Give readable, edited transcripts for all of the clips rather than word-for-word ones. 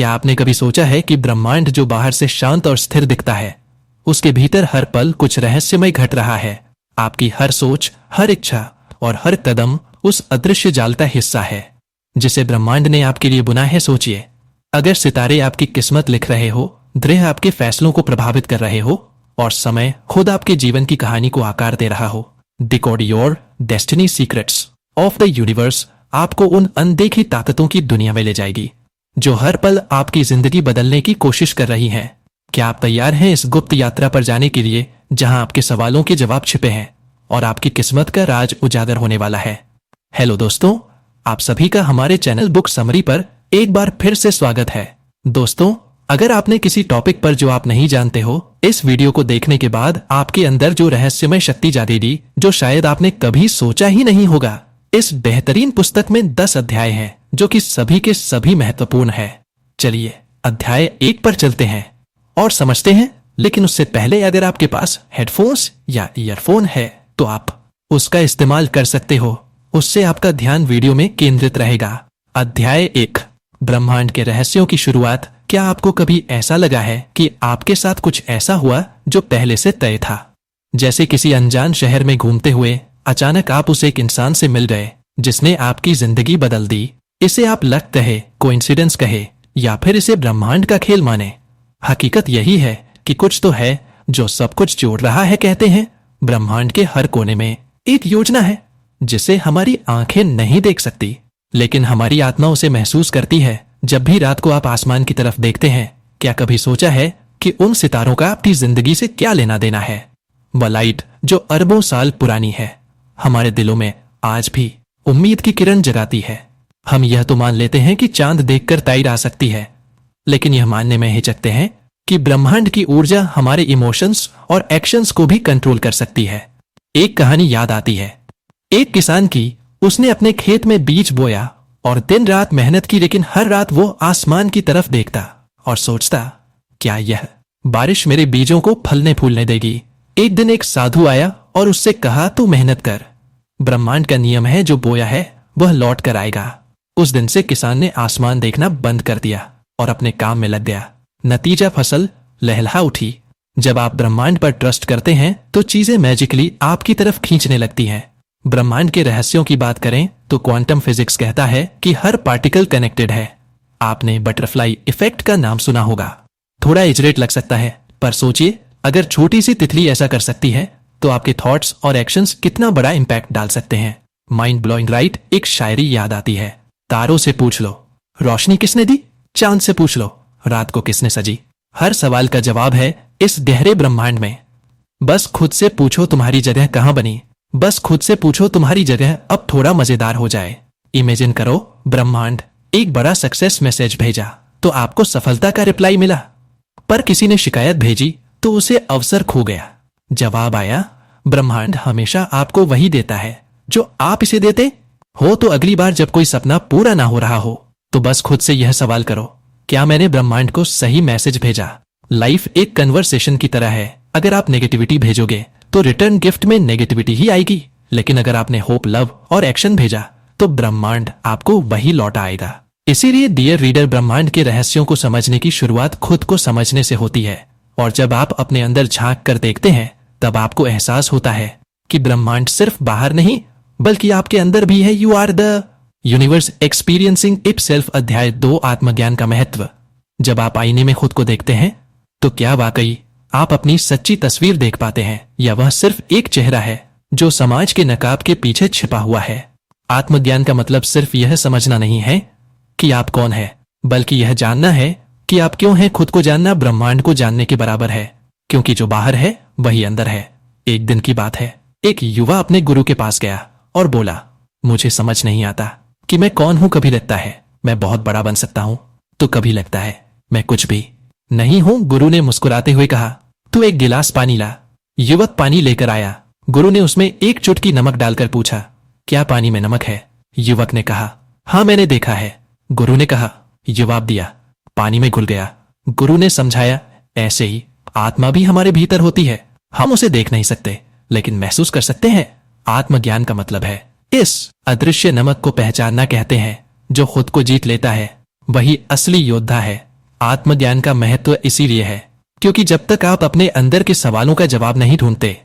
क्या आपने कभी सोचा है कि ब्रह्मांड जो बाहर से शांत और स्थिर दिखता है, उसके भीतर हर पल कुछ रहस्यमय घट रहा है। आपकी हर सोच, हर इच्छा और हर कदम उस अदृश्य जाल का हिस्सा है जिसे ब्रह्मांड ने आपके लिए बुना है। सोचिए, अगर सितारे आपकी किस्मत लिख रहे हो, ग्रह आपके फैसलों को प्रभावित कर रहे हो और समय खुद आपके जीवन की कहानी को आकार दे रहा हो। Decode your destiny secrets of the universe आपको उन अनदेखी ताकतों की दुनिया में ले जाएगी जो हर पल आपकी जिंदगी बदलने की कोशिश कर रही हैं। क्या आप तैयार हैं इस गुप्त यात्रा पर जाने के लिए जहां आपके सवालों के जवाब छिपे हैं और आपकी किस्मत का राज उजागर होने वाला है? हेलो दोस्तों, आप सभी का हमारे चैनल बुक समरी पर एक बार फिर से स्वागत है। दोस्तों, अगर आपने किसी टॉपिक पर जो आप नहीं जानते हो, इस वीडियो को देखने के बाद आपके अंदर जो रहस्यमय शक्ति जागेगी जो शायद आपने कभी सोचा ही नहीं होगा। इस बेहतरीन पुस्तक में 10 अध्याय हैं जो कि सभी के सभी महत्वपूर्ण है। चलिए अध्याय 1 पर चलते हैं और समझते हैं। लेकिन उससे पहले अगर आपके पास हेडफोन्स या ईयरफोन है तो आप उसका इस्तेमाल कर सकते हो, उससे आपका ध्यान वीडियो में केंद्रित रहेगा। अध्याय 1, ब्रह्मांड के रहस्यों की शुरुआत। क्या आपको कभी ऐसा लगा है कि आपके साथ कुछ ऐसा हुआ जो पहले से तय था? जैसे किसी अनजान शहर में घूमते हुए अचानक आप उस एक इंसान से मिल गए जिसने आपकी जिंदगी बदल दी। इसे आप लक कहे, कोइंसिडेंस कहे या फिर इसे ब्रह्मांड का खेल माने। हकीकत यही है कि कुछ तो है जो सब कुछ जोड़ रहा है। कहते हैं ब्रह्मांड के हर कोने में एक योजना है जिसे हमारी आंखें नहीं देख सकती, लेकिन हमारी आत्मा उसे महसूस करती है। जब भी रात को आप आसमान की तरफ देखते हैं, क्या कभी सोचा है कि उन सितारों का आपकी जिंदगी से क्या लेना देना है? वह लाइट जो अरबों साल पुरानी है, हमारे दिलों में आज भी उम्मीद की किरण जगाती है। हम यह तो मान लेते हैं कि चांद देखकर ताइर आ सकती है, लेकिन यह मानने में हिचकते हैं कि ब्रह्मांड की ऊर्जा हमारे इमोशंस और एक्शंस को भी कंट्रोल कर सकती है। एक कहानी याद आती है, एक किसान की। उसने अपने खेत में बीज बोया और दिन रात मेहनत की, लेकिन हर रात वो आसमान की तरफ देखता और सोचता, क्या यह बारिश मेरे बीजों को फलने फूलने देगी? एक दिन एक साधु आया और उससे कहा, तू मेहनत कर, ब्रह्मांड का नियम है, जो बोया है वह लौट कर आएगा। उस दिन से किसान ने आसमान देखना बंद कर दिया और अपने काम में लग गया। नतीजा, फसल लहलहा उठी। जब आप ब्रह्मांड पर ट्रस्ट करते हैं तो चीजें मैजिकली आपकी तरफ खींचने लगती हैं। ब्रह्मांड के रहस्यों की बात करें तो क्वांटम फिजिक्स कहता है कि हर पार्टिकल कनेक्टेड है। आपने बटरफ्लाई इफेक्ट का नाम सुना होगा। थोड़ा इजरेट लग सकता है, पर सोचिए, अगर छोटी सी तितली ऐसा कर सकती है तो आपके थॉट्स और एक्शंस कितना बड़ा इंपैक्ट डाल सकते हैं। Mind blowing right? एक शायरी याद आती है, तारों से पूछ लो रोशनी किसने दी, चांद से पूछ लो रात को किसने सजी। हर सवाल का जवाब है इस गहरे ब्रह्मांड में। बस खुद से पूछो तुम्हारी जगह कहां बनी। बस खुद से पूछो तुम्हारी जगह अब थोड़ा मजेदार हो जाए। इमेजिन करो, ब्रह्मांड एक बड़ा सक्सेस मैसेज भेजा तो आपको सफलता का रिप्लाई मिला, पर किसी ने शिकायत भेजी तो उसे अवसर खो गया। जवाब आया, ब्रह्मांड हमेशा आपको वही देता है जो आप इसे देते हो। तो अगली बार जब कोई सपना पूरा ना हो रहा हो तो बस खुद से यह सवाल करो, क्या मैंने ब्रह्मांड को सही मैसेज भेजा? लाइफ एक कन्वर्सेशन की तरह है। अगर आप नेगेटिविटी भेजोगे तो रिटर्न गिफ्ट में नेगेटिविटी ही आएगी, लेकिन अगर आपने होप, लव और एक्शन भेजा तो ब्रह्मांड आपको वही लौट आएगा। इसीलिए डियर रीडर, ब्रह्मांड के रहस्यों को समझने की शुरुआत खुद को समझने से होती है। और जब आप अपने अंदर झांक कर देखते हैं तब आपको एहसास होता है कि ब्रह्मांड सिर्फ बाहर नहीं बल्कि आपके अंदर भी है। You are the universe experiencing itself. अध्याय 2, आत्मज्ञान का महत्व। जब आप आईने में खुद को देखते हैं तो क्या वाकई आप अपनी सच्ची तस्वीर देख पाते हैं, या वह सिर्फ एक चेहरा है जो समाज के नकाब के पीछे छिपा हुआ है? आत्मज्ञान का मतलब सिर्फ यह समझना नहीं है कि आप कौन है, बल्कि यह जानना है कि आप क्यों हैं। खुद को जानना ब्रह्मांड को जानने के बराबर है, क्योंकि जो बाहर है वही अंदर है। एक दिन की बात है, एक युवा अपने गुरु के पास गया और बोला, मुझे समझ नहीं आता कि मैं कौन हूं। कभी लगता है मैं बहुत बड़ा बन सकता हूं, तो कभी लगता है मैं कुछ भी नहीं हूं। गुरु ने मुस्कुराते हुए कहा, तू एक गिलास पानी ला। युवक पानी लेकर आया। गुरु ने उसमें एक चुटकी नमक डालकर पूछा, क्या पानी में नमक है? युवक ने कहा, हाँ मैंने देखा है। गुरु ने कहा, जवाब दिया, पानी में घुल गया। गुरु ने समझाया, ऐसे ही आत्मा भी हमारे भीतर होती है। हम उसे देख नहीं सकते लेकिन महसूस कर सकते हैं। आत्मज्ञान का मतलब है इस अदृश्य नमक को पहचानना। कहते हैं जो खुद को जीत लेता है वही असली योद्धा है। आत्मज्ञान का महत्व इसीलिए है क्योंकि जब तक आप अपने अंदर के सवालों का जवाब नहीं ढूंढते,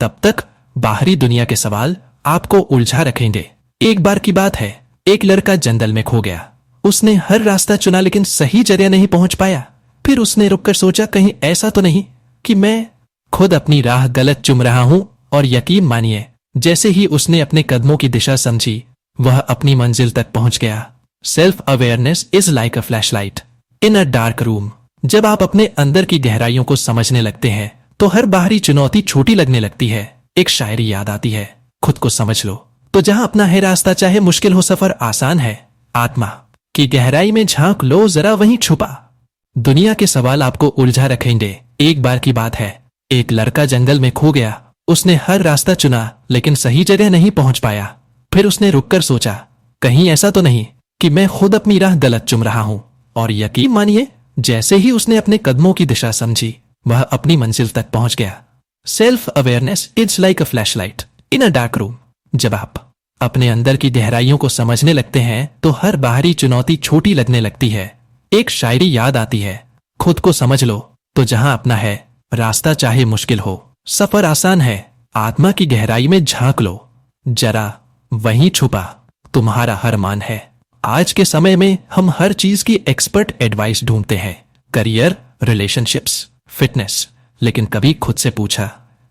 तब तक बाहरी दुनिया के सवाल आपको उलझा रखेंगे। एक बार की बात है, एक लड़का जंगल में खो गया। उसने हर रास्ता चुना लेकिन सही जगह नहीं पहुंच पाया। फिर उसने रुककर सोचा, कहीं ऐसा तो नहीं कि मैं खुद अपनी राह गलत चुन रहा हूं। और यकीन मानिए, जैसे ही उसने अपने कदमों की दिशा समझी, वह अपनी मंजिल तक पहुंच गया। Self awareness is like a flashlight in a dark room. जब आप अपने अंदर की गहराइयों को समझने लगते हैं तो हर बाहरी चुनौती छोटी लगने लगती है। एक शायरी याद आती है, खुद को समझ लो तो जहां अपना है रास्ता, चाहे मुश्किल हो सफर आसान है। आत्मा की गहराई में झांक लो, जरा वहीं छुपा। दुनिया के सवाल आपको उलझा रखेंगे। एक बार की बात है, एक लड़का जंगल में खो गया। उसने हर रास्ता चुना लेकिन सही जगह नहीं पहुंच पाया। फिर उसने रुककर सोचा, कहीं ऐसा तो नहीं कि मैं खुद अपनी राह गलत चुन रहा हूं। और यकीन मानिए, जैसे ही उसने अपने कदमों की दिशा समझी, वह अपनी मंजिल तक पहुंच गया। Self awareness is like a flashlight in a dark room. जब आप अपने अंदर की गहराइयों को समझने लगते हैं तो हर बाहरी चुनौती छोटी लगने लगती है। एक शायरी याद आती है, खुद को समझ लो तो जहां अपना है रास्ता, चाहे मुश्किल हो सफर आसान है। आत्मा की गहराई में झांक लो, जरा वहीं छुपा तुम्हारा हर मान है। आज के समय में हम हर चीज की एक्सपर्ट एडवाइस ढूंढते हैं, करियर, रिलेशनशिप्स, फिटनेस, लेकिन कभी खुद से पूछा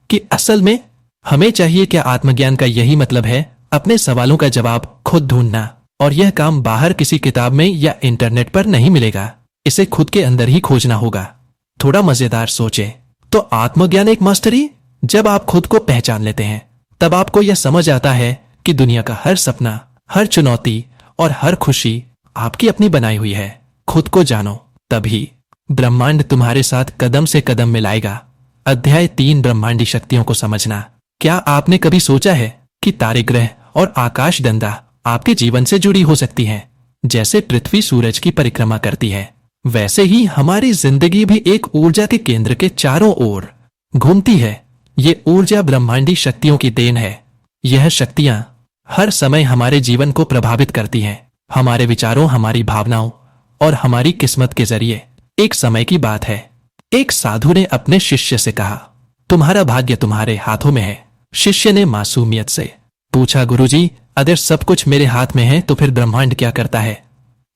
कि असल में हमें चाहिए क्या? आत्मज्ञान का यही मतलब है, अपने सवालों का जवाब खुद ढूंढना। और यह काम बाहर किसी किताब में या इंटरनेट पर नहीं मिलेगा, इसे खुद के अंदर ही खोजना होगा। थोड़ा मजेदार सोचे तो आत्मज्ञान एक मास्टरी। जब आप खुद को पहचान लेते हैं तब आपको यह समझ आता है कि दुनिया का हर सपना, हर चुनौती और हर खुशी आपकी अपनी बनाई हुई है। खुद को जानो, तभी ब्रह्मांड तुम्हारे साथ कदम से कदम मिलाएगा। अध्याय 3, ब्रह्मांडी शक्तियों को समझना। क्या आपने कभी सोचा है कि तारे, ग्रह और आकाश गंगा आपके जीवन से जुड़ी हो सकती हैं? जैसे पृथ्वी सूरज की परिक्रमा करती है, वैसे ही हमारी जिंदगी भी एक ऊर्जा के केंद्र के चारों ओर घूमती है। ये ऊर्जा ब्रह्मांडी शक्तियों की देन है। यह शक्तियां हर समय हमारे जीवन को प्रभावित करती हैं, हमारे विचारों, हमारी भावनाओं और हमारी किस्मत के जरिए। एक समय की बात है, एक साधु ने अपने शिष्य से कहा, तुम्हारा भाग्य तुम्हारे हाथों में है। शिष्य ने मासूमियत से पूछा, गुरुजी, अगर सब कुछ मेरे हाथ में है तो फिर ब्रह्मांड क्या करता है?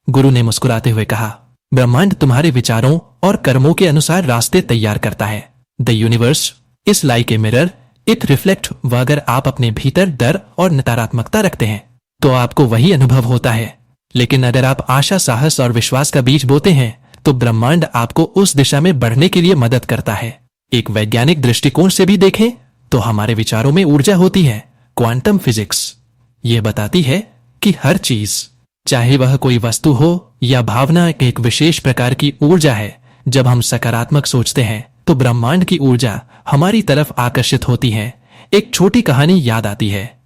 गुरु ने मुस्कुराते हुए कहा, ब्रह्मांड तुम्हारे विचारों और कर्मों के अनुसार रास्ते तैयार करता है। The universe is like a mirror, it reflect. अगर आप अपने भीतर डर और नकारात्मकता रखते हैं तो आपको वही अनुभव होता है, लेकिन अगर आप आशा, साहस और विश्वास का बीज बोते हैं तो ब्रह्मांड आपको उस दिशा में बढ़ने के लिए मदद करता है। एक वैज्ञानिक दृष्टिकोण से भी देखें तो हमारे विचारों में ऊर्जा होती है। क्वांटम फिजिक्स यह बताती है कि हर चीज, चाहे वह कोई वस्तु हो या भावना, एक विशेष प्रकार की ऊर्जा है। जब हम सकारात्मक सोचते हैं तो ब्रह्मांड की ऊर्जा हमारी तरफ आकर्षित होती है। एक छोटी कहानी याद आती है।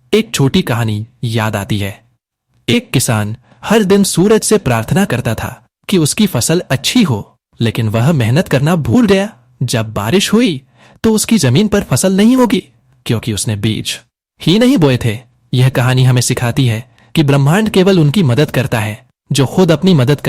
एक किसान हर दिन सूरज से प्रार्थना करता था कि उसकी फसल अच्छी हो, लेकिन वह मेहनत करना भूल गया। जब बारिश हुई तो उसकी जमीन पर फसल नहीं होगी, क्योंकि उसने बीज ही नहीं बोए थे। यह कहानी हमें सिखाती है कि ब्रह्मांड केवल उनकी मदद करता है जो खुद अपनी मदद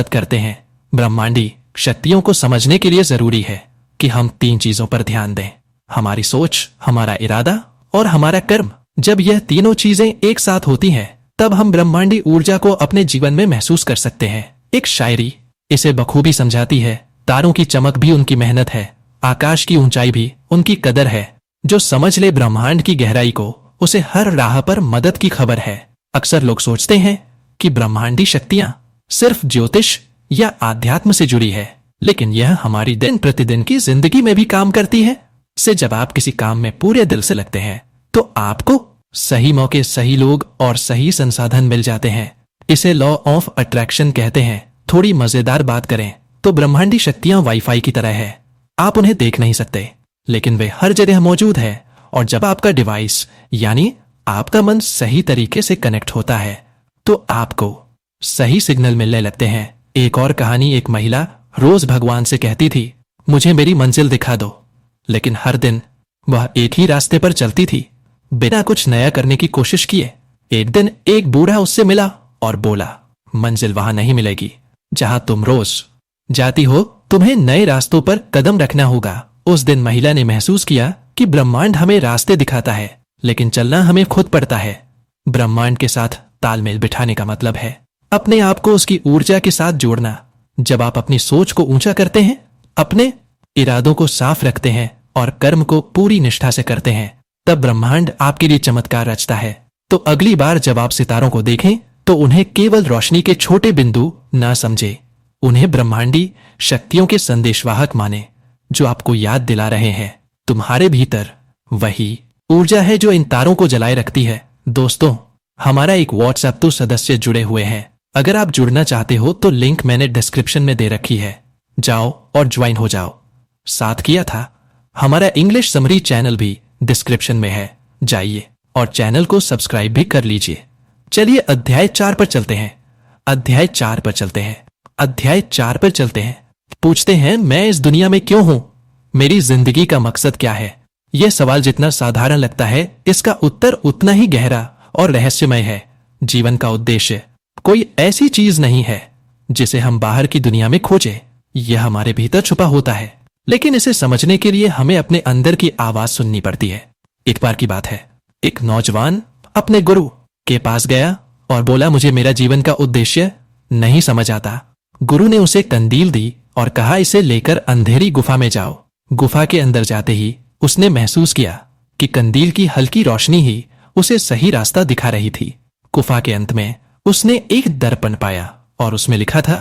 करते हैं। ब्रह्मांडी शक्तियों को समझने के लिए जरूरी है कि हम 3 चीजों पर ध्यान दें, हमारी सोच, हमारा इरादा और हमारा कर्म। जब यह तीनों चीजें एक साथ होती हैं, तब हम ब्रह्मांडी ऊर्जा को अपने जीवन में महसूस कर सकते हैं। एक शायरी इसे बखूबी समझाती है, तारों की चमक भी उनकी मेहनत है, आकाश की ऊंचाई भी उनकी कदर है। जो समझ ले ब्रह्मांड की गहराई को, उसे हर राह पर मदद की खबर है। अक्सर लोग सोचते हैं कि ब्रह्मांडी शक्तियां सिर्फ ज्योतिष या आध्यात्म से जुड़ी है, लेकिन यह हमारी दिन प्रतिदिन की जिंदगी में भी काम करती है। जब आप किसी काम में पूरे दिल से लगते हैं तो आपको सही मौके, सही लोग और सही संसाधन मिल जाते हैं। इसे लॉ ऑफ अट्रैक्शन कहते हैं। थोड़ी मजेदार बात करें तो ब्रह्मांडी शक्तियां वाईफाई की तरह है। आप उन्हें देख नहीं सकते, लेकिन वे हर जगह मौजूद है। और जब आपका डिवाइस यानी आपका मन सही तरीके से कनेक्ट होता है तो आपको सही सिग्नल मिलने लगते हैं। एक और कहानी, एक महिला रोज भगवान से कहती थी, मुझे मेरी मंजिल दिखा दो, लेकिन हर दिन वह एक ही रास्ते पर चलती थी, बिना कुछ नया करने की कोशिश किए। एक दिन एक बूढ़ा उससे मिला और बोला, मंजिल वहां नहीं मिलेगी, जहां तुम रोज जाती हो, तुम्हें नए रास्तों पर कदम रखना होगा। उस दिन महिला ने महसूस किया कि ब्रह्मांड हमें रास्ते दिखाता है, लेकिन चलना हमें खुद पड़ता है। ब्रह्मांड के साथ तालमेल बिठाने का मतलब है अपने आप को उसकी ऊर्जा के साथ जोड़ना। जब आप अपनी सोच को ऊंचा करते हैं, अपने इरादों को साफ रखते हैं और कर्म को पूरी निष्ठा से करते हैं, तब ब्रह्मांड आपके लिए चमत्कार रचता है। तो अगली बार जब आप सितारों को देखें, तो उन्हें केवल रोशनी के छोटे बिंदु ना समझे, उन्हें ब्रह्मांडी शक्तियों के संदेशवाहक माने, जो आपको याद दिला रहे हैं तुम्हारे भीतर वही ऊर्जा है जो इन तारों को जलाए रखती है। दोस्तों, हमारा एक व्हाट्सएप तो सदस्य जुड़े हुए हैं। अगर आप जुड़ना चाहते हो तो लिंक मैंने डिस्क्रिप्शन में दे रखी है, जाओ और ज्वाइन हो जाओ। साथ किया था हमारा इंग्लिश समरी चैनल भी डिस्क्रिप्शन में है, जाइए और चैनल को सब्सक्राइब भी कर लीजिए। चलिए अध्याय 4 पर चलते हैं। अध्याय 4 पर चलते हैं। अध्याय 4 पर चलते हैं। पूछते हैं, मैं इस दुनिया में क्यों हूं? मेरी जिंदगी का मकसद क्या है? यह सवाल जितना साधारण लगता है, इसका उत्तर उतना ही गहरा और रहस्यमय है। जीवन का उद्देश्य कोई ऐसी चीज नहीं है जिसे हम बाहर की दुनिया में खोजें। यह हमारे भीतर छुपा होता है, लेकिन इसे समझने के लिए हमें अपने अंदर की आवाज सुननी पड़ती है। एक बार की बात है, एक नौजवान अपने गुरु के पास गया और बोला, मुझे मेरा जीवन का उद्देश्य नहीं समझ आता। गुरु ने उसे कंदील दी और कहा, इसे लेकर अंधेरी गुफा में जाओ। गुफा के अंदर जाते ही उसने महसूस किया कि कंदील की हल्की रोशनी ही उसे सही रास्ता दिखा रही थी। गुफा के अंत में उसने एक दर्पण पाया और उसमें लिखा था,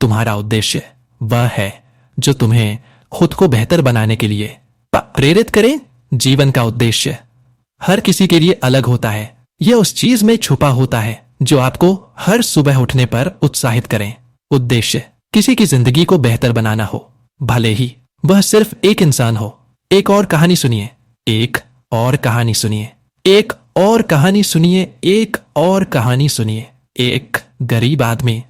तुम्हारा उद्देश्य वह है जो तुम्हें खुद को बेहतर बनाने के लिए प्रेरित करे। जीवन का उद्देश्य हर किसी के लिए अलग होता है। यह उस चीज में छुपा होता है जो आपको हर सुबह उठने पर उत्साहित करे। उद्देश्य किसी की जिंदगी को बेहतर बनाना हो, भले ही वह सिर्फ एक इंसान हो। एक और कहानी सुनिए, एक और कहानी सुनिए, एक और कहानी सुनिए, एक और कहानी सुनिए। एक गरीब आदमी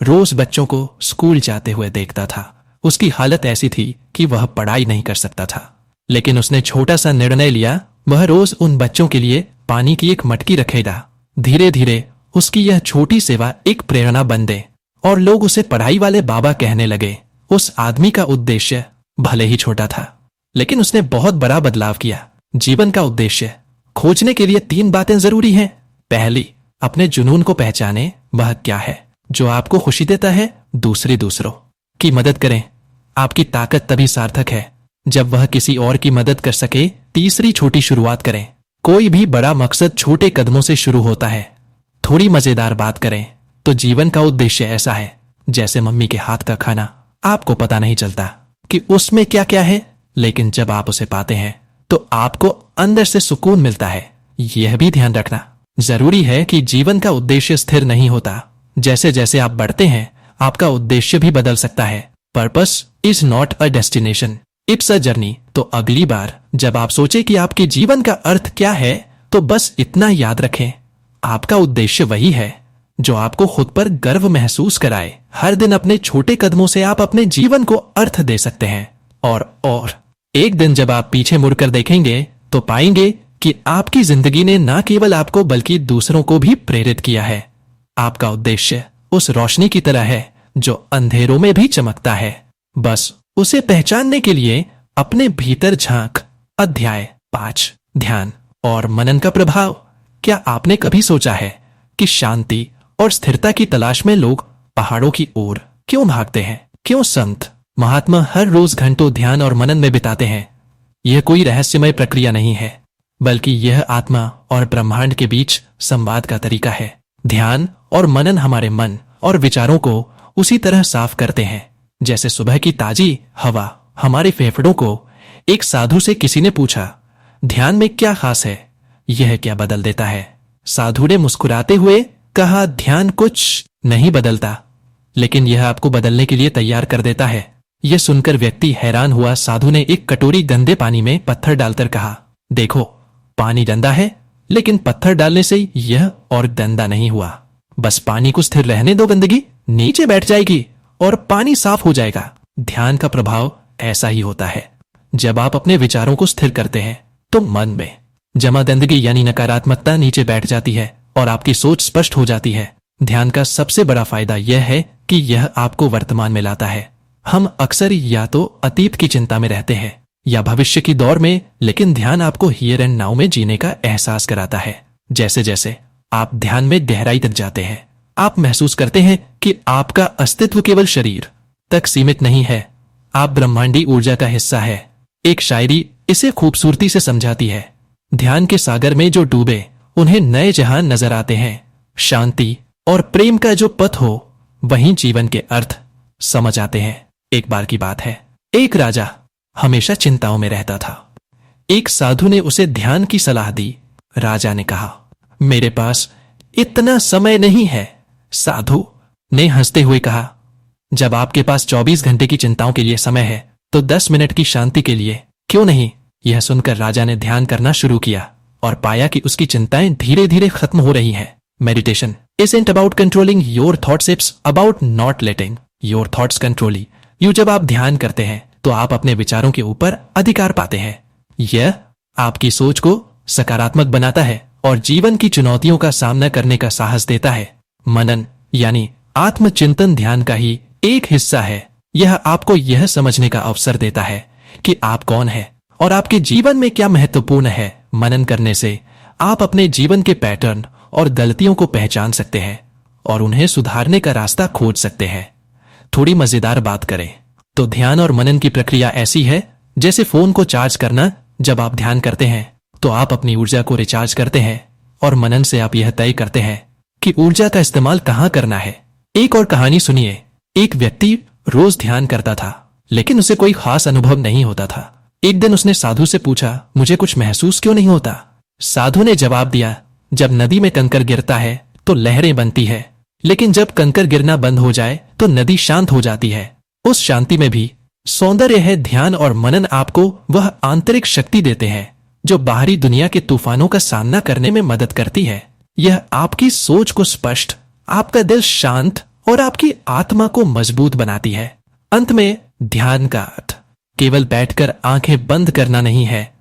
रोज बच्चों को स्कूल जाते हुए देखता था। उसकी हालत ऐसी थी कि वह पढ़ाई नहीं कर सकता था, लेकिन उसने छोटा सा निर्णय लिया। वह रोज उन बच्चों के लिए पानी की एक मटकी रखेगा। धीरे धीरे उसकी यह छोटी सेवा एक प्रेरणा बन गई और लोग उसे पढ़ाई वाले बाबा कहने लगे। उस आदमी का उद्देश्य भले ही छोटा था, लेकिन उसने बहुत बड़ा बदलाव किया। जीवन का उद्देश्य खोजने के लिए 3 बातें जरूरी हैं। पहली, अपने जुनून को पहचाने, वह क्या है जो आपको खुशी देता है। दूसरी, दूसरों की मदद करें। आपकी ताकत तभी सार्थक है जब वह किसी और की मदद कर सके। तीसरी, छोटी शुरुआत करें। कोई भी बड़ा मकसद छोटे कदमों से शुरू होता है। थोड़ी मजेदार बात करें तो जीवन का उद्देश्य ऐसा है जैसे मम्मी के हाथ का खाना। आपको पता नहीं चलता कि उसमें क्या क्या है, लेकिन जब आप उसे पाते हैं तो आपको अंदर से सुकून मिलता है। यह भी ध्यान रखना जरूरी है कि जीवन का उद्देश्य स्थिर नहीं होता। जैसे जैसे आप बढ़ते हैं, आपका उद्देश्य भी बदल सकता है। Purpose is not a destination, it's a journey. तो अगली बार जब आप सोचे कि आपके जीवन का अर्थ क्या है, तो बस इतना याद रखें, आपका उद्देश्य वही है जो आपको खुद पर गर्व महसूस कराए। हर दिन अपने छोटे कदमों से आप अपने जीवन को अर्थ दे सकते हैं। और एक दिन जब आप पीछे मुड़कर देखेंगे तो पाएंगे कि आपकी जिंदगी ने न केवल आपको बल्कि दूसरों को भी प्रेरित किया है। आपका उद्देश्य उस रोशनी की तरह है जो अंधेरों में भी चमकता है। बस उसे पहचानने के लिए अपने भीतर झांक। अध्याय 5, ध्यान और मनन का प्रभाव। क्या आपने कभी सोचा है कि शांति और स्थिरता की तलाश में लोग पहाड़ों की ओर क्यों भागते हैं? क्यों संत महात्मा हर रोज घंटों ध्यान और मनन में बिताते हैं? यह कोई रहस्यमय प्रक्रिया नहीं है, बल्कि यह आत्मा और ब्रह्मांड के बीच संवाद का तरीका है। ध्यान और मनन हमारे मन और विचारों को उसी तरह साफ करते हैं जैसे सुबह की ताजी हवा हमारे फेफड़ों को। एक साधु से किसी ने पूछा, ध्यान में क्या खास है? यह क्या बदल देता है? साधु ने मुस्कुराते हुए कहा, ध्यान कुछ नहीं बदलता, लेकिन यह आपको बदलने के लिए तैयार कर देता है। यह सुनकर व्यक्ति हैरान हुआ। साधु ने एक कटोरी गंदे पानी में पत्थर डालकर कहा, देखो पानी गंदा है, लेकिन पत्थर डालने से यह और गंदा नहीं हुआ। बस पानी को स्थिर रहने दो, गंदगी नीचे बैठ जाएगी और पानी साफ हो जाएगा। ध्यान का प्रभाव ऐसा ही होता है। जब आप अपने विचारों को स्थिर करते हैं तो मन में जमा गंदगी यानी नकारात्मकता नीचे बैठ जाती है और आपकी सोच स्पष्ट हो जाती है। ध्यान का सबसे बड़ा फायदा यह है कि यह आपको वर्तमान में लाता है। हम अक्सर या तो अतीत की चिंता में रहते हैं या भविष्य की दौड़ में, लेकिन ध्यान आपको हियर एंड नाउ में जीने का एहसास कराता है। जैसे जैसे आप ध्यान में गहराई तक जाते हैं, आप महसूस करते हैं कि आपका अस्तित्व केवल शरीर तक सीमित नहीं है, आप ब्रह्मांडी ऊर्जा का हिस्सा है। एक शायरी इसे खूबसूरती से समझाती है, ध्यान के सागर में जो डूबे उन्हें नए जहान नजर आते हैं। शांति और प्रेम का जो पथ हो वहीं जीवन के अर्थ समझ आते हैं। एक बार की बात है, एक राजा हमेशा चिंताओं में रहता था। एक साधु ने उसे ध्यान की सलाह दी। राजा ने कहा, मेरे पास इतना समय नहीं है। साधु ने हंसते हुए कहा, जब आपके पास 24 घंटे की चिंताओं के लिए समय है तो 10 मिनट की शांति के लिए क्यों नहीं? यह सुनकर राजा ने ध्यान करना शुरू किया और पाया कि उसकी चिंताएं धीरे धीरे खत्म हो रही हैं। Meditation isn't about controlling your thoughts, it's about not letting your thoughts control you। जब आप ध्यान करते हैं तो आप अपने विचारों के ऊपर अधिकार पाते हैं। यह आपकी सोच को सकारात्मक बनाता है और जीवन की चुनौतियों का सामना करने का साहस देता है। मनन यानी आत्मचिंतन ध्यान का ही एक हिस्सा है। यह आपको यह समझने का अवसर देता है कि आप कौन हैं और आपके जीवन में क्या महत्वपूर्ण है। मनन करने से आप अपने जीवन के पैटर्न और गलतियों को पहचान सकते हैं और उन्हें सुधारने का रास्ता खोज सकते हैं। थोड़ी मजेदार बात करें तो ध्यान और मनन की प्रक्रिया ऐसी है जैसे फोन को चार्ज करना। जब आप ध्यान करते हैं तो आप अपनी ऊर्जा को रिचार्ज करते हैं और मनन से आप यह तय करते हैं कि ऊर्जा का इस्तेमाल कहां करना है। एक और कहानी सुनिए। एक व्यक्ति रोज ध्यान करता था लेकिन उसे कोई खास अनुभव नहीं होता था। एक दिन उसने साधु से पूछा, मुझे कुछ महसूस क्यों नहीं होता? साधु ने जवाब दिया, जब नदी में कंकर गिरता है तो लहरें बनती है, लेकिन जब कंकर गिरना बंद हो जाए तो नदी शांत हो जाती है। उस शांति में भी सौंदर्य है। ध्यान और मनन आपको वह आंतरिक शक्ति देते हैं जो बाहरी दुनिया के तूफानों का सामना करने में मदद करती है। यह आपकी सोच को स्पष्ट, आपका दिल शांत और आपकी आत्मा को मजबूत बनाती है। अंत में ध्यान का अर्थ केवल बैठकर आंखें बंद करना नहीं है,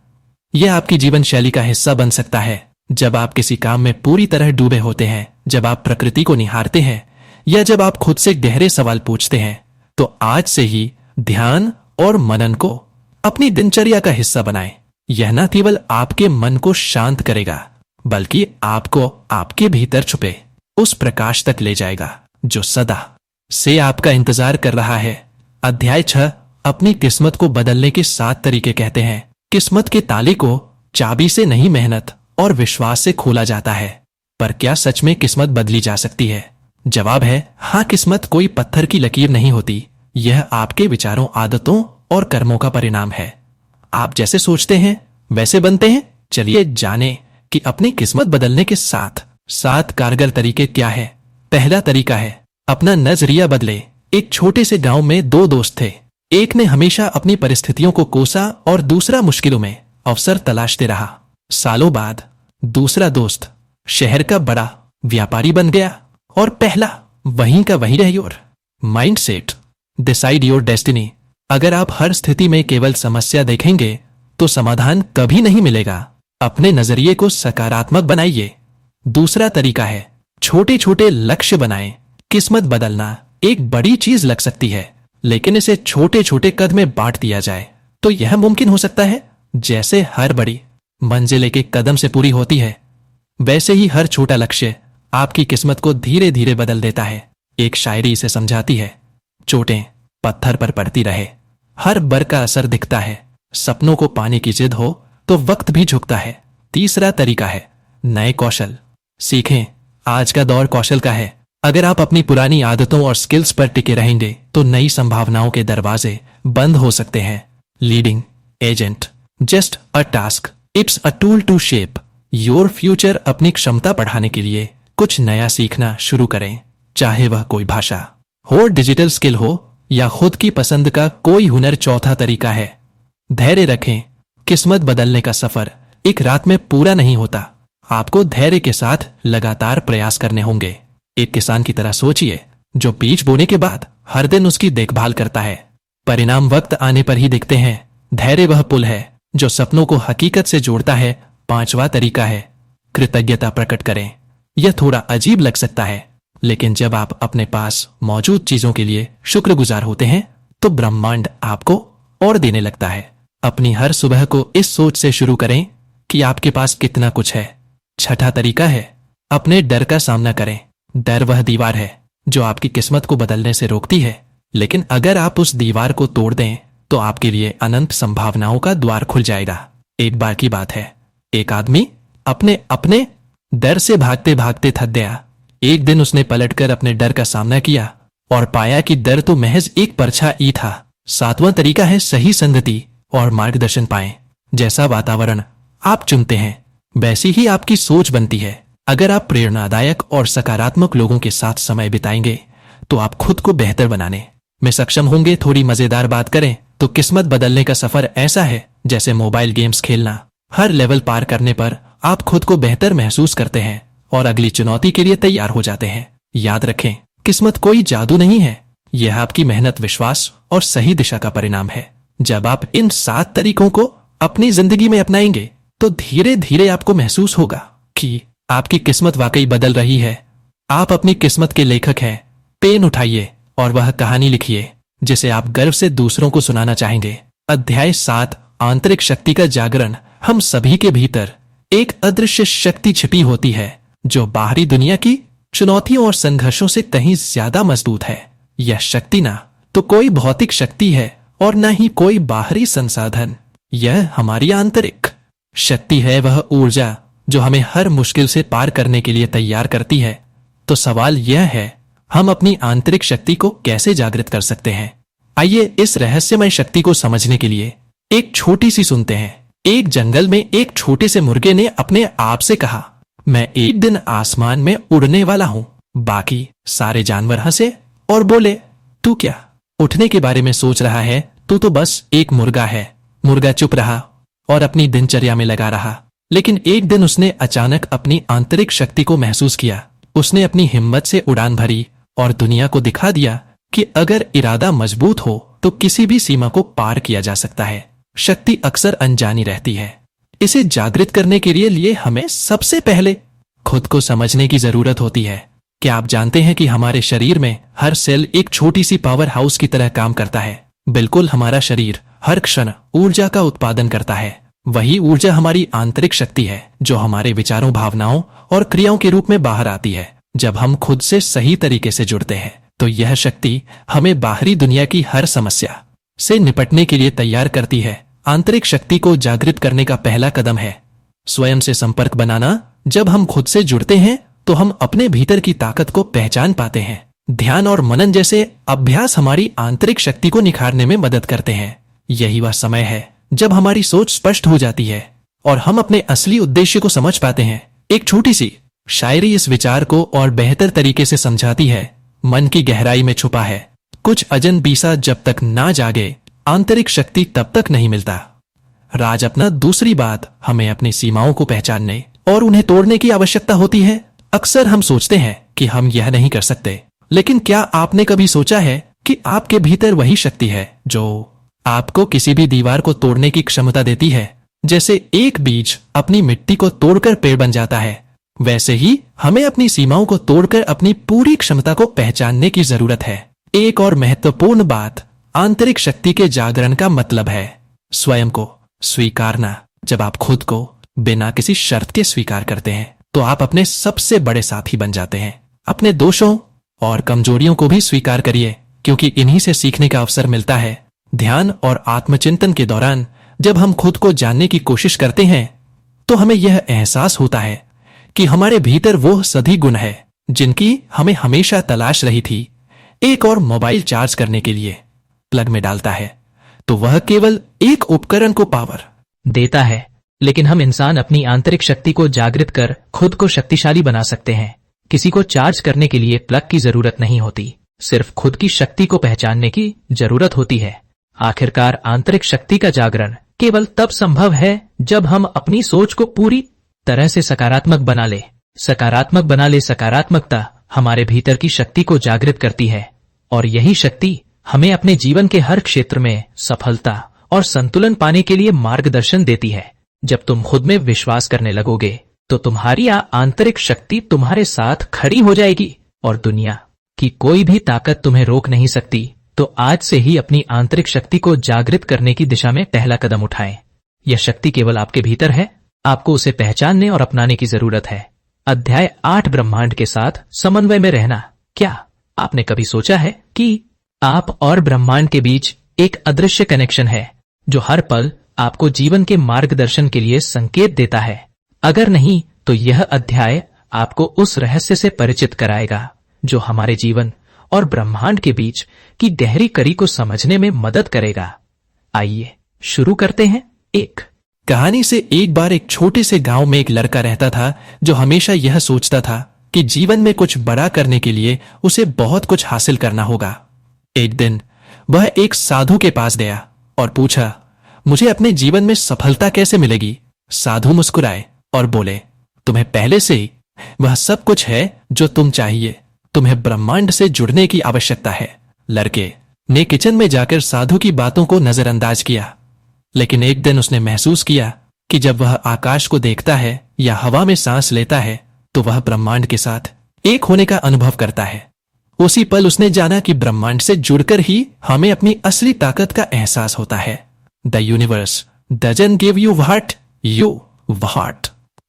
यह आपकी जीवन शैली का हिस्सा बन सकता है। जब आप किसी काम में पूरी तरह डूबे होते हैं, जब आप प्रकृति को निहारते हैं या जब आप खुद से गहरे सवाल पूछते हैं, तो आज से ही ध्यान और मनन को अपनी दिनचर्या का हिस्सा बनाएं। यह न केवल आपके मन को शांत करेगा बल्कि आपको आपके भीतर छुपे उस प्रकाश तक ले जाएगा जो सदा से आपका इंतजार कर रहा है। अध्याय 6 अपनी किस्मत को बदलने के 7 तरीके कहते हैं। किस्मत के ताले को चाबी से नहीं, मेहनत और विश्वास से खोला जाता है। पर क्या सच में किस्मत बदली जा सकती है? जवाब है हाँ। किस्मत कोई पत्थर की लकीर नहीं होती, यह आपके विचारों, आदतों और कर्मों का परिणाम है। आप जैसे सोचते हैं वैसे बनते हैं। चलिए जानें कि अपनी किस्मत बदलने के 7 कारगर तरीके क्या है। पहला तरीका है अपना नजरिया बदले। एक छोटे से गांव में 2 दोस्त थे। एक ने हमेशा अपनी परिस्थितियों को कोसा और दूसरा मुश्किलों में अवसर तलाशते रहा। सालों बाद दूसरा दोस्त शहर का बड़ा व्यापारी बन गया और पहला वहीं का वहीं रह। Your mindset decide your destiny. अगर आप हर स्थिति में केवल समस्या देखेंगे तो समाधान कभी नहीं मिलेगा। अपने नजरिए को सकारात्मक बनाइए। दूसरा तरीका है छोटे छोटे लक्ष्य बनाएं। किस्मत बदलना एक बड़ी चीज लग सकती है, लेकिन इसे छोटे छोटे कदम में बांट दिया जाए तो यह मुमकिन हो सकता है। जैसे हर बड़ी मंजिल एक एक कदम से पूरी होती है, वैसे ही हर छोटा लक्ष्य आपकी किस्मत को धीरे धीरे बदल देता है। एक शायरी इसे समझाती है, चोटें पत्थर पर पड़ती रहे, हर बर का असर दिखता है। सपनों को पाने की जिद हो तो वक्त भी झुकता है। तीसरा तरीका है नए कौशल सीखें। आज का दौर कौशल का है। अगर आप अपनी पुरानी आदतों और स्किल्स पर टिके रहेंगे तो नई संभावनाओं के दरवाजे बंद हो सकते हैं। Leading agent just a task, it's a tool to shape your future. अपनी क्षमता बढ़ाने के लिए कुछ नया सीखना शुरू करें, चाहे वह कोई भाषा हो, डिजिटल स्किल हो या खुद की पसंद का कोई हुनर। चौथा तरीका है धैर्य रखें। किस्मत बदलने का सफर एक रात में पूरा नहीं होता, आपको धैर्य के साथ लगातार प्रयास करने होंगे। एक किसान की तरह सोचिए जो बीज बोने के बाद हर दिन उसकी देखभाल करता है। परिणाम वक्त आने पर ही दिखते हैं। धैर्य वह पुल है जो सपनों को हकीकत से जोड़ता है। पांचवा तरीका है कृतज्ञता प्रकट करें। यह थोड़ा अजीब लग सकता है, लेकिन जब आप अपने पास मौजूद चीजों के लिए शुक्रगुजार होते हैं तो ब्रह्मांड आपको और देने लगता है। अपनी हर सुबह को इस सोच से शुरू करें कि आपके पास कितना कुछ है। छठा तरीका है, अपने डर का सामना करें। डर वह दीवार है जो आपकी किस्मत को बदलने से रोकती है, लेकिन अगर आप उस दीवार को तोड़ दें तो आपके लिए अनंत संभावनाओं का द्वार खुल जाएगा। एक बार की बात है, एक आदमी अपने अपने डर से भागते भागते थक गया। एक दिन उसने पलटकर अपने डर का सामना किया और पाया कि डर तो महज एक परछा ही था। सातवां तरीका है, सही संगति और मार्गदर्शन पाएं। जैसा वातावरण आप चुनते हैं वैसी ही आपकी सोच बनती है। अगर आप प्रेरणादायक और सकारात्मक लोगों के साथ समय बिताएंगे तो आप खुद को बेहतर बनाने में सक्षम होंगे। थोड़ी मजेदार बात करें तो किस्मत बदलने का सफर ऐसा है जैसे मोबाइल गेम्स खेलना। हर लेवल पार करने पर आप खुद को बेहतर महसूस करते हैं और अगली चुनौती के लिए तैयार हो जाते हैं। याद रखें, किस्मत कोई जादू नहीं है, यह आपकी मेहनत, विश्वास और सही दिशा का परिणाम है। जब आप इन 7 तरीकों को अपनी जिंदगी में अपनाएंगे तो धीरे धीरे आपको महसूस होगा कि आपकी किस्मत वाकई बदल रही है। आप अपनी किस्मत के लेखक हैं। पेन उठाइए और वह कहानी लिखिए जिसे आप गर्व से दूसरों को सुनाना चाहेंगे। अध्याय 7, आंतरिक शक्ति का जागरण। हम सभी के भीतर एक अदृश्य शक्ति छिपी होती है जो बाहरी दुनिया की चुनौतियों और संघर्षों से कहीं ज्यादा मजबूत है। यह शक्ति ना तो कोई भौतिक शक्ति है और न ही कोई बाहरी संसाधन। यह हमारी आंतरिक शक्ति है, वह ऊर्जा जो हमें हर मुश्किल से पार करने के लिए तैयार करती है। तो सवाल यह है, हम अपनी आंतरिक शक्ति को कैसे जागृत कर सकते हैं? आइए इस रहस्यमय शक्ति को समझने के लिए एक छोटी सी सुनते हैं। एक जंगल में एक छोटे से मुर्गे ने अपने आप से कहा, मैं एक दिन आसमान में उड़ने वाला हूं। बाकी सारे जानवर हंसे और बोले, तू क्या उठने के बारे में सोच रहा है? तू तो बस एक मुर्गा है। मुर्गा चुप रहा और अपनी दिनचर्या में लगा रहा। लेकिन एक दिन उसने अचानक अपनी आंतरिक शक्ति को महसूस किया। उसने अपनी हिम्मत से उड़ान भरी और दुनिया को दिखा दिया कि अगर इरादा मजबूत हो तो किसी भी सीमा को पार किया जा सकता है। शक्ति अक्सर अनजानी रहती है। इसे जागृत करने के लिए हमें सबसे पहले खुद को समझने की जरूरत होती है। क्या आप जानते हैं कि हमारे शरीर में हर सेल एक छोटी सी पावर हाउस की तरह काम करता है? बिल्कुल, हमारा शरीर हर क्षण ऊर्जा का उत्पादन करता है। वही ऊर्जा हमारी आंतरिक शक्ति है जो हमारे विचारों, भावनाओं और क्रियाओं के रूप में बाहर आती है। जब हम खुद से सही तरीके से जुड़ते हैं तो यह शक्ति हमें बाहरी दुनिया की हर समस्या से निपटने के लिए तैयार करती है। आंतरिक शक्ति को जागृत करने का पहला कदम है स्वयं से संपर्क बनाना। जब हम खुद से जुड़ते हैं तो हम अपने भीतर की ताकत को पहचान पाते हैं। ध्यान और मनन जैसे अभ्यास हमारी आंतरिक शक्ति को निखारने में मदद करते हैं। यही वह समय है जब हमारी सोच स्पष्ट हो जाती है और हम अपने असली उद्देश्य को समझ पाते हैं। एक छोटी सी शायरी इस विचार को और बेहतर तरीके से समझाती है। मन की गहराई में छुपा है कुछ अजनबीसा, जब तक ना जागे आंतरिक शक्ति तब तक नहीं मिलता। राज अपना। दूसरी बात, हमें अपनी सीमाओं को पहचानने और उन्हें तोड़ने की आवश्यकता होती है। अक्सर हम सोचते हैं कि हम यह नहीं कर सकते, लेकिन क्या आपने कभी सोचा है कि आपके भीतर वही शक्ति है जो आपको किसी भी दीवार को तोड़ने की क्षमता देती है? जैसे एक बीज अपनी मिट्टी को तोड़कर पेड़ बन जाता है, वैसे ही हमें अपनी सीमाओं को तोड़कर अपनी पूरी क्षमता को पहचानने की जरूरत है। एक और महत्वपूर्ण बात, आंतरिक शक्ति के जागरण का मतलब है स्वयं को स्वीकारना। जब आप खुद को बिना किसी शर्त के स्वीकार करते हैं तो आप अपने सबसे बड़े साथी बन जाते हैं। अपने दोषों और कमजोरियों को भी स्वीकार करिए, क्योंकि इन्हीं से सीखने का अवसर मिलता है। ध्यान और आत्मचिंतन के दौरान जब हम खुद को जानने की कोशिश करते हैं तो हमें यह एहसास होता है कि हमारे भीतर वो सभी गुण है जिनकी हमें हमेशा तलाश रही थी। एक और मोबाइल चार्ज करने के लिए प्लग में डालता है तो वह केवल एक उपकरण को पावर देता है, लेकिन हम इंसान अपनी आंतरिक शक्ति को जागृत कर खुद को शक्तिशाली बना सकते हैं। किसी को चार्ज करने के लिए प्लग की जरूरत नहीं होती, सिर्फ खुद की शक्ति को पहचानने की जरूरत होती है। आखिरकार आंतरिक शक्ति का जागरण केवल तब संभव है जब हम अपनी सोच को पूरी तरह से सकारात्मक बना ले। सकारात्मकता हमारे भीतर की शक्ति को जागृत करती है और यही शक्ति हमें अपने जीवन के हर क्षेत्र में सफलता और संतुलन पाने के लिए मार्गदर्शन देती है। जब तुम खुद में विश्वास करने लगोगे तो तुम्हारी आंतरिक शक्ति तुम्हारे साथ खड़ी हो जाएगी। और दुनिया की कोई भी ताकत तुम्हें रोक नहीं सकती। तो आज से ही अपनी आंतरिक शक्ति को जागृत करने की दिशा में पहला कदम उठाएं। यह शक्ति केवल आपके भीतर है, आपको उसे पहचानने और अपनाने की जरूरत है। अध्याय 8, ब्रह्मांड के साथ समन्वय में रहना। क्या आपने कभी सोचा है कि आप और ब्रह्मांड के बीच एक अदृश्य कनेक्शन है जो हर पल आपको जीवन के मार्गदर्शन के लिए संकेत देता है? अगर नहीं, तो यह अध्याय आपको उस रहस्य से परिचित कराएगा जो हमारे जीवन और ब्रह्मांड के बीच की गहरी कड़ी को समझने में मदद करेगा। आइए शुरू करते हैं। एक कहानी से एक बार एक छोटे से गांव में एक लड़का रहता था जो हमेशा यह सोचता था कि जीवन में कुछ बड़ा करने के लिए उसे बहुत कुछ हासिल करना होगा। एक दिन वह एक साधु के पास गया और पूछा, मुझे अपने जीवन में सफलता कैसे मिलेगी? साधु मुस्कुराए और बोले, तुम्हें पहले से ही वह सब कुछ है जो तुम चाहिए। तुम्हें ब्रह्मांड से जुड़ने की आवश्यकता है। लड़के ने किचन में जाकर साधु की बातों को नजरअंदाज किया, लेकिन एक दिन उसने महसूस किया कि जब वह आकाश को देखता है या हवा में सांस लेता है तो वह ब्रह्मांड के साथ एक होने का अनुभव करता है। उसी पल उसने जाना कि ब्रह्मांड से जुड़कर ही हमें अपनी असली ताकत का एहसास होता है। The universe doesn't give you what you want,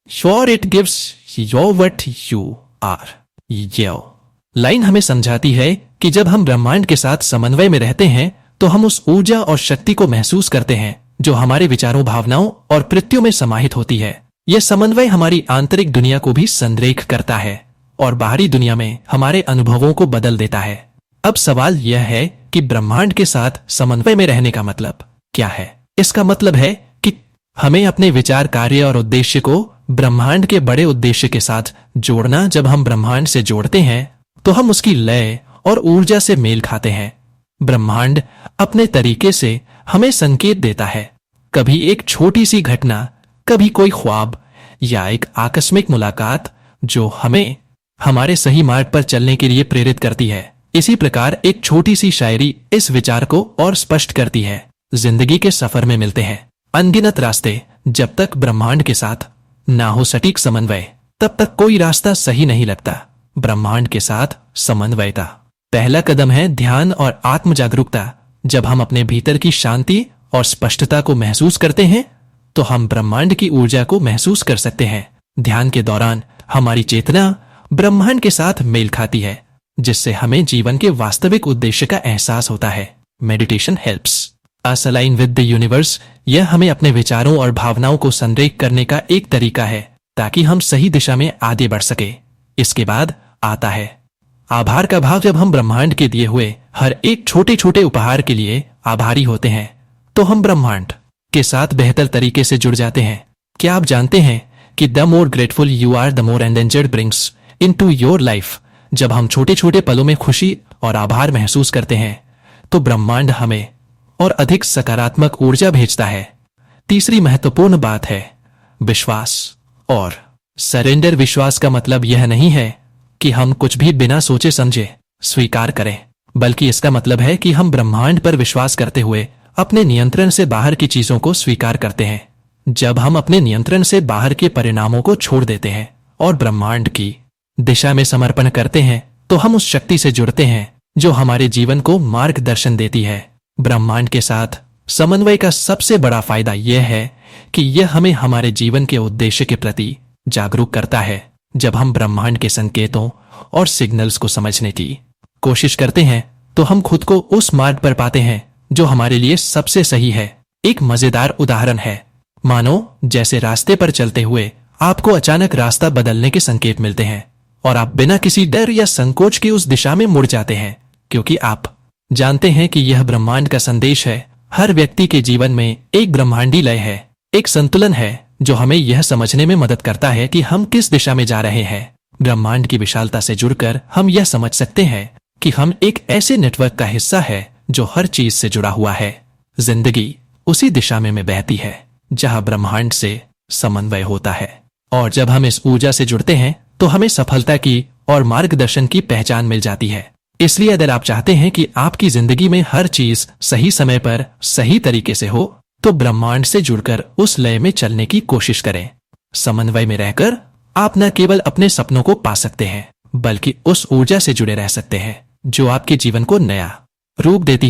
sure it gives you what you are. यो लाइन हमें समझाती है कि जब हम ब्रह्मांड के साथ समन्वय में रहते हैं तो हम उस ऊर्जा और शक्ति को महसूस करते हैं जो हमारे विचारों, भावनाओं और कृत्यों में समाहित होती है। यह समन्वय हमारी आंतरिक दुनिया को भी संरेख करता है और बाहरी दुनिया में हमारे अनुभवों को बदल देता है। अब सवाल यह है कि ब्रह्मांड के साथ समन्वय में रहने का मतलब क्या है? इसका मतलब है कि हमें अपने विचार, कार्य और उद्देश्य को ब्रह्मांड के बड़े उद्देश्य के साथ जोड़ना। जब हम ब्रह्मांड से जोड़ते हैं तो हम उसकी लय और ऊर्जा से मेल खाते हैं। ब्रह्मांड अपने तरीके से हमें संकेत देता है, कभी एक छोटी सी घटना, कभी कोई ख्वाब या एक आकस्मिक मुलाकात जो हमें हमारे सही मार्ग पर चलने के लिए प्रेरित करती है। इसी प्रकार एक छोटी सी शायरी इस विचार को और स्पष्ट करती है। जिंदगी के सफर में मिलते हैं अनगिनत रास्ते। जब तक ब्रह्मांड के साथ ना हो सटीक समन्वय, तब तक कोई रास्ता सही नहीं लगता। ब्रह्मांड के साथ समन्वय का पहला कदम है ध्यान और आत्म जागरूकता। जब हम अपने भीतर की शांति और स्पष्टता को महसूस करते हैं तो हम ब्रह्मांड की ऊर्जा को महसूस कर सकते हैं। ध्यान के दौरान हमारी चेतना ब्रह्मांड के साथ मेल खाती है, जिससे हमें जीवन के वास्तविक उद्देश्य का एहसास होता है। Meditation helps us align with the universe. यह हमें अपने विचारों और भावनाओं को संरेख करने का एक तरीका है ताकि हम सही दिशा में आगे बढ़ सके। इसके बाद आता है आभार का भाव। जब हम ब्रह्मांड के दिए हुए हर एक छोटे छोटे उपहार के लिए आभारी होते हैं तो हम ब्रह्मांड के साथ बेहतर तरीके से जुड़ जाते हैं। क्या आप जानते हैं कि the more grateful you are the more endangered brings into your life. जब हम छोटे छोटे पलों में खुशी और आभार महसूस करते हैं तो ब्रह्मांड हमें और अधिक सकारात्मक ऊर्जा भेजता है। तीसरी महत्वपूर्ण बात है विश्वास और सरेंडर। विश्वास का मतलब यह नहीं है कि हम कुछ भी बिना सोचे समझे स्वीकार करें, बल्कि इसका मतलब है कि हम ब्रह्मांड पर विश्वास करते हुए अपने नियंत्रण से बाहर की चीजों को स्वीकार करते हैं। जब हम अपने नियंत्रण से बाहर के परिणामों को छोड़ देते हैं और ब्रह्मांड की दिशा में समर्पण करते हैं तो हम उस शक्ति से जुड़ते हैं जो हमारे जीवन को मार्गदर्शन देती है। ब्रह्मांड के साथ समन्वय का सबसे बड़ा फायदा यह है कि यह हमें हमारे जीवन के उद्देश्य के प्रति जागरूक करता है। जब हम ब्रह्मांड के संकेतों और सिग्नल्स को समझने की कोशिश करते हैं तो हम खुद को उस मार्ग पर पाते हैं जो हमारे लिए सबसे सही है। एक मजेदार उदाहरण है, मानो जैसे रास्ते पर चलते हुए आपको अचानक रास्ता बदलने के संकेत मिलते हैं और आप बिना किसी डर या संकोच के उस दिशा में मुड़ जाते हैं, क्योंकि आप जानते हैं कि यह ब्रह्मांड का संदेश है। हर व्यक्ति के जीवन में एक ब्रह्मांडी लय है, एक संतुलन है जो हमें यह समझने में मदद करता है कि हम किस दिशा में जा रहे हैं। ब्रह्मांड की विशालता से जुड़कर हम यह समझ सकते हैं कि हम एक ऐसे नेटवर्क का हिस्सा है जो हर चीज से जुड़ा हुआ है। जिंदगी उसी दिशा में बहती है जहां ब्रह्मांड से समन्वय होता है, और जब हम इस ऊर्जा से जुड़ते हैं तो हमें सफलता की और मार्गदर्शन की पहचान मिल जाती है। इसलिए अगर आप चाहते हैं कि आपकी जिंदगी में हर चीज सही समय पर सही तरीके से हो तो ब्रह्मांड से जुड़कर उस लय में चलने की कोशिश करें। समन्वय में रहकर आप न केवल अपने सपनों को पा सकते हैं बल्कि उस ऊर्जा से जुड़े रह सकते हैं जो आपके जीवन को नया रूप देती है।